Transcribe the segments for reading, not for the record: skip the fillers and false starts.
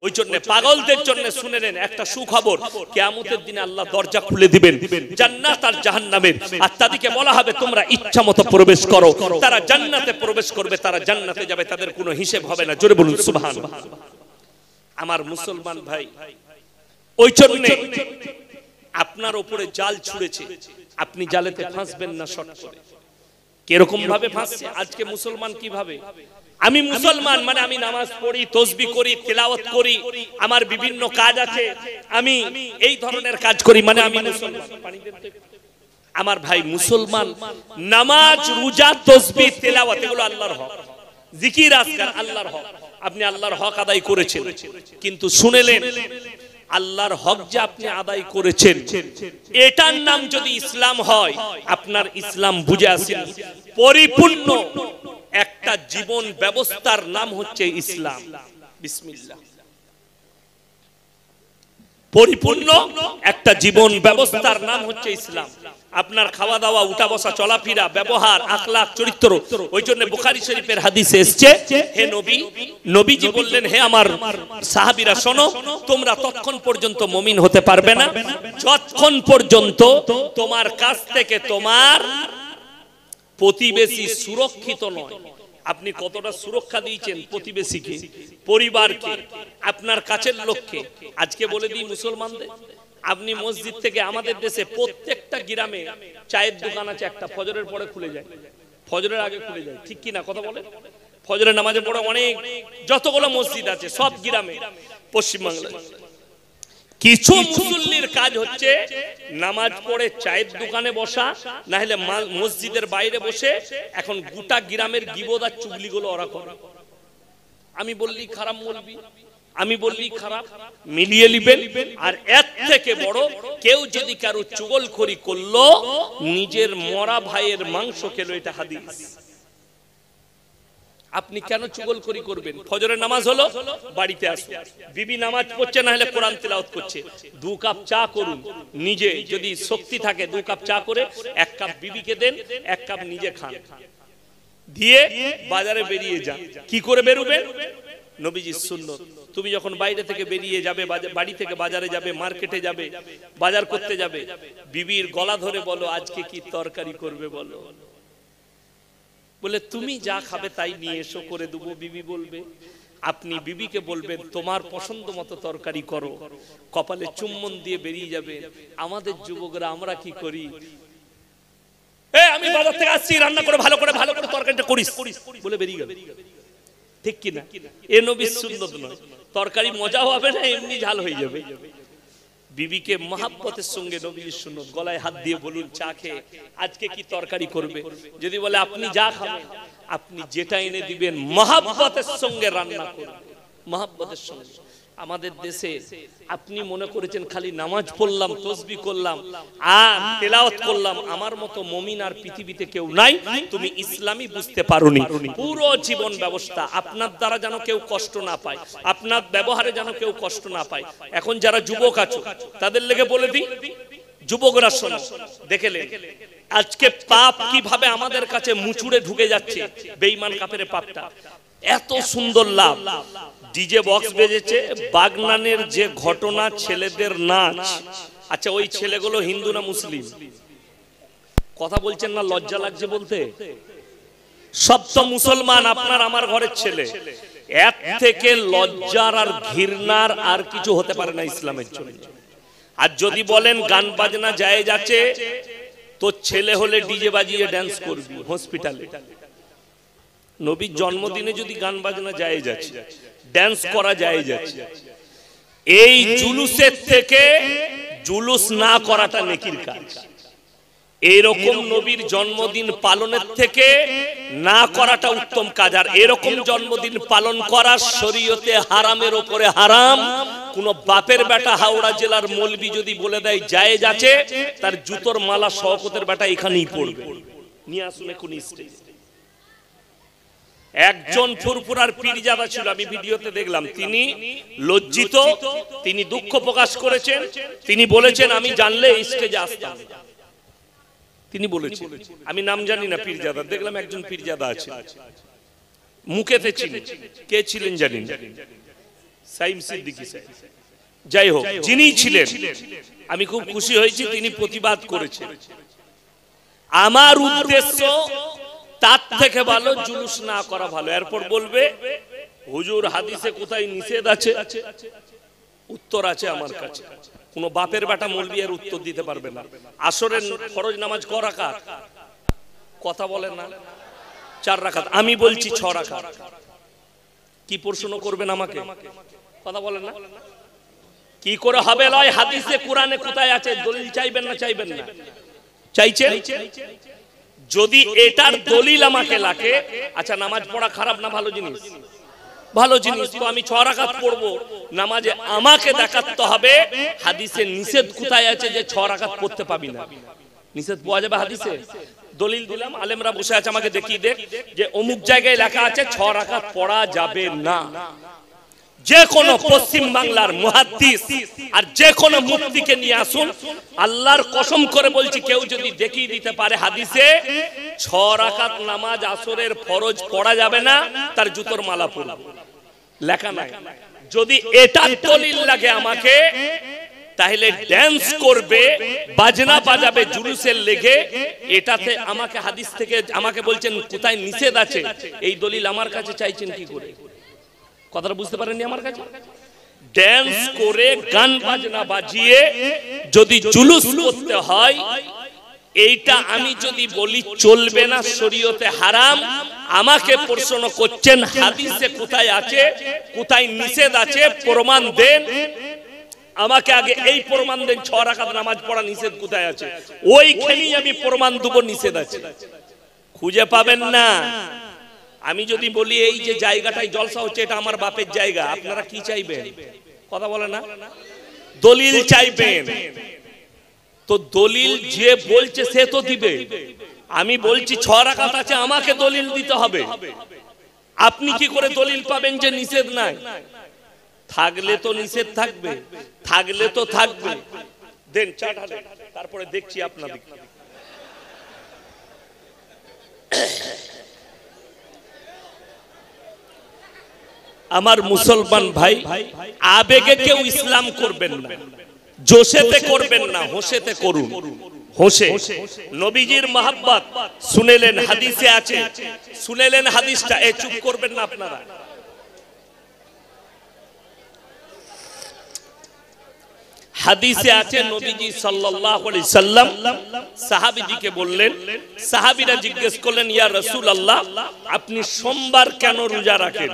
ওই জন্য পাগলদের জন্য শুনে নেন একটা সুখবর, কিয়ামতের দিনে আল্লাহ দরজা খুলে দিবেন জান্নাত আর জাহান্নামের, আর তাদেরকে বলা হবে তোমরা ইচ্ছামতো প্রবেশ করো। তারা জান্নাতে প্রবেশ করবে, তারা জান্নাতে যাবে, তাদের কোনো হিসেব হবে না। জোরে বলুন সুবহানাল্লাহ। আমার মুসলমান ভাই, ওই জন্য আপনার উপরে জাল ছুঁড়েছে, আপনি জালেতে ফাঁসবেন না। শর্ট করে কিরকম ভাবে ফাঁসছে আজকে মুসলমান কিভাবে, আমি মুসলমান মানে আমি নামাজ পড়ি, তাসবিহ করি, তিলাওয়াত করি, আমার বিভিন্ন কাজ আছে, আমি এই ধরনের কাজ করি মানে আমি মুসলমান। আমার ভাই মুসলমান নামাজ, রোজা, তাসবিহ, তিলাওয়াত এগুলো আল্লাহর হক, জিকির আজকার আল্লাহর হক। আপনি আল্লাহর হক আদায় করেছেন, কিন্তু শুনেলেন আল্লাহর হক যে আপনি আদায় করেছেন এটার নাম যদি ইসলাম হয়, আপনার ইসলাম বুঝে আসেন। পরিপূর্ণ একটা জীবন ব্যবস্থার নাম হচ্ছে ইসলাম। বিসমিল্লাহ। পরিপূর্ণ একটা জীবন ব্যবস্থার নাম হচ্ছে ইসলাম। আপনার খাওয়া দাওয়া, উঠা বসা, চলাফেরা, ব্যবহার, আখলাক, চরিত্র। ওই জন্য বুখারী শরীফের হাদিসে এসেছে, হে নবী, নবীজি বললেন, হে আমার সাহাবীরা শোনো, তোমরা ততক্ষণ পর্যন্ত মুমিন হতে পারবে না যতক্ষণ পর্যন্ত তোমার কাছ থেকে তোমার প্রতিবেশী সুরক্ষিত নয়। আপনি কতটা সুরক্ষা দিয়েছেন প্রতিবেশীকে, পরিবারকে, আপনার কাছের লোককে। আজকে বলে দিই মুসলমানদের, আপনি মসজিদ থেকে, আমাদের দেশে প্রত্যেকটা গ্রামে চায়ের দোকান আছে একটা, ফজরের পরে খুলে যায়, ফজরের আগে খুলে যায়, ঠিক কি না কথা বলে? ফজরের নামাজের পরে অনেক যতগুলো মসজিদ আছে সব গ্রামে পশ্চিমবাংলায়। কিছু মুসল্লির কাজ হচ্ছে নামাজ পড়ে চায়ের দোকানে বসা, না হলে মসজিদের বাইরে বসে এখন গোটা গ্রামের গীবত আর চুগলিগুলো ওরা করে। আমি বললি খারাপ বলবি, আমি বললি খারাপ, মিলিয়ে নিবেন। আর এর থেকে বড়, কেউ যদি কারো চুগলখড়ি করলো, নিজের মরা ভাইয়ের মাংস খেলো, এটা হাদিস। আপনি কেন চুগলখড়ি করবেন? ফজরের নামাজ হলো, বাড়িতে আসুন, বিবি নামাজ পড়ছে না হলে কোরআন তেলাওয়াত করছে, 2 কাপ চা করুন, নিজে যদি শক্তি থাকে 2 কাপ চা করে 1 কাপ বিবিকে দেন, 1 কাপ নিজে খান, দিয়ে বাজারে বেরিয়ে যান। কি করে বেরোবেন? নবীজির সুন্নাত। তুমি যখন বাইরে থেকে বেরিয়ে যাবে, বাড়ি থেকে বাজারে যাবে, মার্কেটে যাবে, বাজার করতে যাবে, বিবির গলা ধরে বলো আজকে কি তরকারি করবে বলো, বলে তুমি যা খাবে তাই নিয়ে এসো, করে দেবো। বিবি বলবে, আপনি বিবিকে বলবেন তোমার পছন্দ মতো তরকারি করো, কপালে চুম্বন দিয়ে বেরিয়ে যাবে। আমাদের যুবকরা আমরা কি করি, আমি বাজার থেকে আসছি, রান্না করে ভালো করে তরকারিটা করিস বলে বেরিয়ে গেল, ঠিক কিনা? এ নবীর সুন্নাত নয়। তরকারি মজাও হবে না, এমনি ঝাল হয়ে যাবে। বিবিকে মহাব্বতের সঙ্গে নবীর সুন্নাত, গলায় হাত দিয়ে বলুন চা খেয়ে আজকে কি তরকারি করবে। যদি বলে আপনি যা খাবেন, আপনি যেটা এনে দিবেন মহাব্বতের সঙ্গে রান্না করুন, মহাব্বতের সঙ্গে। আমাদের দেশে আপনি মনে করেছেন খালি নামাজ পড়লাম, তাসবিহ করলাম আর তেলাওয়াত করলাম, আমার মতো মুমিন আর পৃথিবীতে কেউ নাই। তুমি ইসলামই বুঝতে পারোনি। পুরো জীবন ব্যবস্থা আপনার দ্বারা যেন কেউ কষ্ট না পায়, আপনার ব্যবহারে যেন কেউ কষ্ট না পায়। এখন যারা যুবক আছো তাদের লেগে বলে দিই, যুবকরা শোনো, দেখেলেন আজকে পাপ কিভাবে আমাদের কাছে মুচুড়ে ঢুকে যাচ্ছে, বেঈমান কাফেরের পাপটা। এত সুন্দর লাভ, ডিজে বক্স বেজেছে, বাগনানের যে ঘটনা, ছেলেদের নাচ। আচ্ছা ওই ছেলেগুলো হিন্দু না মুসলিম? কথা বলছেন না, লজ্জা লাগছে বলতে? সব তো মুসলমান, আপনার আমার ঘরের ছেলে। এর থেকে লজ্জার আর ঘৃণার আর কিছু হতে পারে না ইসলামের জন্য। আর যদি বলেন গান বাজনা জায়েজ আছে, তো ছেলে হলে ডিজে বাজিয়ে ড্যান্স করবি হসপিটালে। নবীর জন্মদিনে যদি গান বাজনা জায়েজ আছে, ড্যান্স করা জায়েজ আছে, এই জুলুসের থেকে জুলুস না করাটা নেকির কাজ। এরকম নবীর জন্মদিন পালনের থেকে না করাটা উত্তম কাজ। আর এরকম জন্মদিন পালন করা শরীয়তে হারামের উপরে হারাম। কোন বাপের বেটা হাওড়া জেলার মৌলবি যদি বলে দেয় জায়েজ আছে, তার জুতোর মালা শওকতের বেটা এখানেই পড়বে, নিয়ে আসুন কোন স্টেজ। একজন ফুরফুরার পীরজাদা ছিল, আমি ভিডিওতে দেখলাম, তিনি লজ্জিত, তিনি দুঃখ প্রকাশ করেছেন, তিনি বলেছেন আমি জানলে স্টেজে আসতাম। তিনি বলেছেন, আমি নাম জানি না পীরজাদা, দেখলাম একজন পীরজাদা আছে, মুখেতে ছিলেন, কে ছিলেন জানি না। সাইম সিদ্দিকী সাহেব, যাই হোক যিনি ছিলেন, আমি খুব খুশি হয়েছি তিনি প্রতিবাদ করেছেন। আমার উদ্দেশ্য তার থেকে ভালো জুলুস না করা ভালো। এরপর বলবে হুজুর হাদিসে কোথায় নিষেধ আছে? উত্তর আছে আমার কাছে। কোন বাপের বেটা মৌলবি এর উত্তর দিতে পারবে না। আসরের ফরজ নামাজ ক রাকাত? কথা বলেন না, 4 রাকাত। আমি বলছি 6 রাকাত। কি প্রশ্ন করবেন আমাকে? কথা বলেন না। কি করে হবে লয়? হাদিসে কোরআনে কোথায় আছে? দলিল চাইবেন না চাইবেন না? চাইছেন? যদি এটার দলিল আমাকে লাগে, আচ্ছা নামাজ পড়া খারাপ না ভালো জিনিস? ভালো জিনিস। তো আমি 6 রাকাত পড়বো, নামাজে আমাকে দেখাতে হবে হাদিসে নিষেধ কোথায় আছে যে 6 রাকাত পড়তে পাবি না। নিষেধ পাওয়া যাবে হাদিসে? দলিল দিলাম, আলেমরা বসে আছে আমাকে দেখিয়ে দেখ যে অমুক জায়গায় লেখা আছে 6 রাকাত পড়া যাবে না। যে কোন পশ্চিম বাংলার মুহাদ্দিস আর যে কোন মুফতিকে নিয়ে আসুন, আল্লাহর কসম করে বলছি কেউ যদি দেখিয়ে দিতে পারে হাদিসে 6 রাকাত নামাজ আসরের ফরজ পড়া যাবে না, তার জুতোর মালা পরব। লেখা নাই। যদি এটা দলিল লাগে আমাকে, তাহলে ড্যান্স করবে, বাজনা বাজাবে জুলুসের লেগে, এটাতে আমাকে হাদিস থেকে আমাকে বলছেন কোথায় নিষেধ আছে, এই দলিল আমার কাছে চাইছেন কি করে? কথাটা বুঝতে পারেননি আমার কাছে? ড্যান্স করে গান বাজনা বাজিয়ে যদি জুলুস করতে হয়, এইটা আমি যদি বলি চলবে না, শরীয়তে হারাম, আমাকে প্রশ্ন করছেন হাদিসে কোথায় আছে, কোথায় নিষেধ আছে, প্রমাণ দেন। আমাকে আগে এই প্রমাণ দেন 6 রাকাত নামাজ পড়া নিষেধ কোথায় আছে, ওইখানেই আমি প্রমাণ দেব নিষেধ আছে। খুঁজে পাবেন না। আমি যদি বলি এই যে জায়গাটায় জলসা হচ্ছে এটা আমার বাপের জায়গা, আপনারা কি চাইবেন? কথা বলে না। দলিল চাইবেন। তো দলিল যে বলছে সে তো দিবে। আমি বলছি 6 রাকাত আছে, আমাকে দলিল দিতে হবে। আপনি কি করে দলিল পাবেন যে নিষেধ নাই? থাকলে তো নিষেধ থাকবে, থাকলে তো থাকবে। দেন চাট হাতে, তারপরে দেখছি আপনাদের। আমার মুসলমান ভাই, আবেগে কেউ ইসলাম করবেন না, জোশেতে করবেন না, হোশেতে করুন। হোশে নবীজির মহব্বত শুনেলেন, হাদিসে আছে, শুনেলেন হাদিসটা, এ চুপ করবেন না আপনারা। হাদিসে আছে নবীজি সাল্লাল্লাহু আলাইহি সাল্লাম সাহাবীজিকে বললেন, সাহাবীরা জিজ্ঞেস করলেন ইয়া রাসূলুল্লাহ আপনি সোমবার কেন রোজা রাখেন?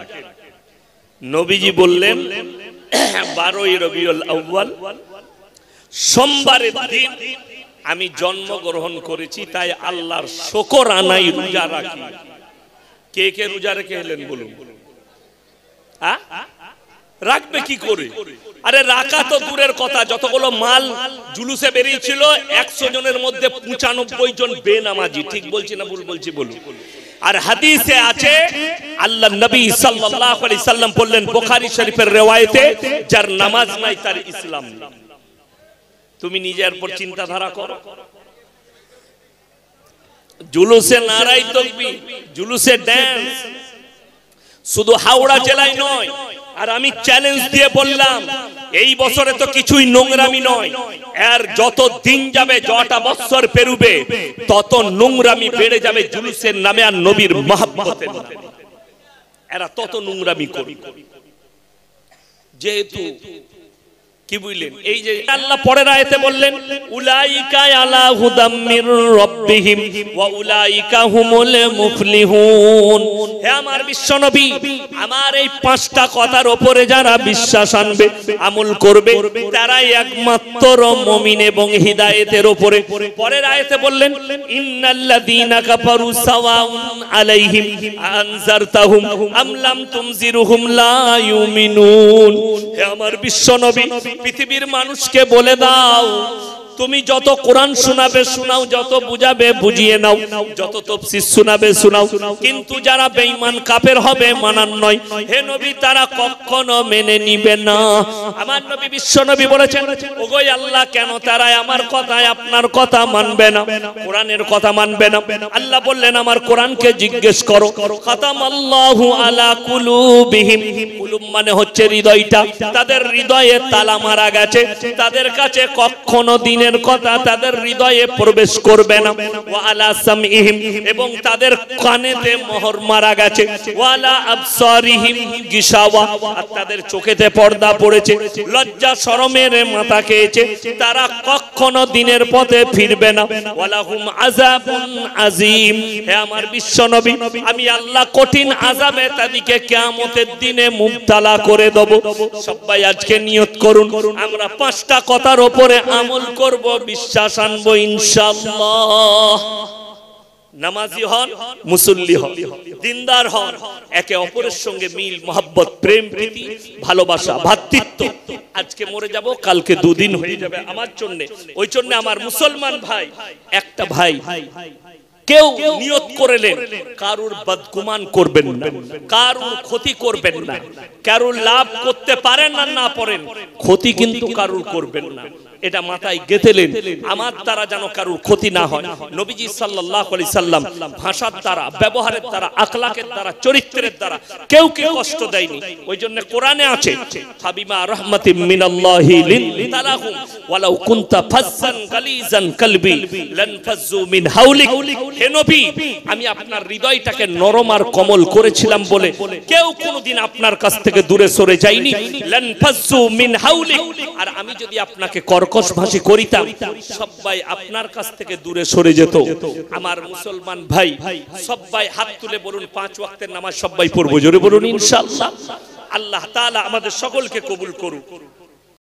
নবীজি বললেন 12ই রবিউল আউয়াল সোমবারের দিন আমি জন্মগ্রহণ করেছি, তাই আল্লাহর শুকরানাই রোজা রাখি। কে কে রোজা রেখে এলেন বলুন? রাখবে কি করে? আরে রাখা তো দূরের কথা, যতগুলো মাল জুলুসে বেরিয়েছিল 100 জনের মধ্যে 95 জন বেনামাজি। ঠিক বলছি না ভুল বলছি বলুন? আর হাদিসে আছে আল্লাহ নবী সাল্লাল্লাহু আলাইহি সাল্লাম বললেন, বুখারী শরীফের riwayate, যার নামাজ নাই তার ইসলাম নেই। তুমি নিজের উপর চিন্তাধারা করো। জুলুসে নারাই তাকবীর, জুলুসে ড্যান্স শুধু হাওড়া জেলায় নয়। আর আমি চ্যালেঞ্জ দিয়ে বললাম এই বছরে তো কিছুই নোংরামি নয়, এর যত দিন যাবে, যটা বছর পেরুবে, তত নোংরামি বেড়ে যাবে জুলুসের নামে আর নবীর মহব্বতের নামে। এরা তত নোংরামি করবে। যেহেতু কি বুঝলেন, এই যে আল্লাহ পরের আয়াতে বললেন উলাইকা আলা হুদাম মির রাব্বিহিম ওয়া উলাইকা হুমুল মুফলিহুন। হে আমার বিশ্বনবী, আমার এই 5টা কথার উপরে যারা বিশ্বাস আনবে, আমল করবে, তারাই একমাত্র মুমিন এবং হিদায়াতের উপরে। পরের আয়াতে বললেন ইন্নাল্লাযীনা কাফারু সাওয়াউন আলাইহিম আনজারতাহুম আম লাম তুনজিরুহুম লা ইউমিনুন। হে আমার বিশ্বনবী, পৃথিবীর মানুষকে বলে দাও তুমি যত কোরআন শোনাবে শোনাও, যত বুঝাবে বুঝিয়ে নাও, যত তাফসীর শোনাবে শোনাও, কিন্তু যারা বেঈমান কাফের হবে মানার নয় হে নবী, তারা কখনো মেনে নিবে না। আমার নবী বিশ্ব নবী বলেছেন, ওগো আল্লাহ, কেন তারা আমার কথায় আপনার কথা মানবে না, কোরআনের কথা মানবে না? আল্লাহ বললেন, আমার কোরআনকে জিজ্ঞেস করো। খাতামাল্লাহু আলা কুলুবিহিম, কুলুব মানে হচ্ছে হৃদয়টা, তাদের হৃদয়ে তালা মারা গেছে, তাদের কাছে কখনো দিনের কথা তাদের হৃদয়ে প্রবেশ করবে না। ওয়া আলা সামইহিম, এবং তাদের কানেতে মোহর মারা গেছে। ওয়া আলা আবসারিহিম গিশাওয়া, আর তাদের চোখেতে পর্দা পড়েছে, লজ্জা শরমের মাথা খেয়েছে, তারা কখনো দিনের পথে ফিরবে না। ওয়ালাহুম আযাবুন আযীম, হে আমার বিশ্ব নবী, আমি আল্লাহ কঠিন আযাবে তাদেরকে কিয়ামতের দিনে মুবতালা করে দেব। সবাই আজকে নিয়ত করুন, আমরা 5টা কথার উপরে আমল করব, বিশ্বাস আনবো ইনশাআল্লাহ। নামাজি হন, মুসল্লি হন, দিনদার হন, একে অপরের সঙ্গে মিল মহব্বত, প্রেম প্রীতি, ভালোবাসা, ভ্রাতৃত্ব। আজকে মরে যাব, কালকে 2 দিন হয়ে যাবে আমার জন্য। ওই জন্য আমার মুসলমান ভাই, একটা ভাই কেউ নিয়ত করলেন, কারুর বদগুমান করবেন না, কারুর ক্ষতি করবেন না, কারুর লাভ করতে পারেন না, না পারেন, ক্ষতি কিন্তু কারুর করবেন না। এটা মাথায় গেঁথেলেন, আমার দ্বারা যেন কারুর ক্ষতি না হয়। নবীজি সাল্লাল্লাহু আলাইহি সাল্লাম ভাষার দ্বারা, ব্যবহারের দ্বারা, আখলাকের দ্বারা, চরিত্রের দ্বারা কেউ কষ্ট দেয়নি। ওই জন্য কোরআনে আছে, ফাবিমা রাহমাতিম মিনাল্লাহি লিনতালাহুম ওয়ালাউ কুনতা ফাজ্জান গালিজান কলবি লানফাজ্জু মিন হাওলিক। হে নবী, আমি আপনার হৃদয়টাকে নরম আর কোমল করেছিলাম বলে কেউ কোনোদিন আপনার কাছ থেকে দূরে সরে যায়নি। লানফাজ্জু মিন হাওলিক, আর আমি যদি আপনাকে কর্কশ ভাষী করিতাম, সবাই আপনার কাছ থেকে দূরে সরে যেত। আমার মুসলমান ভাই, সবাই হাত তুলে বলুন, 5 ওয়াক্তের নামাজ সবাই পড়বো, জোরে বলুন ইনশাআল্লাহ। আল্লাহ তাআলা আমাদের সকলকে কবুল করুন।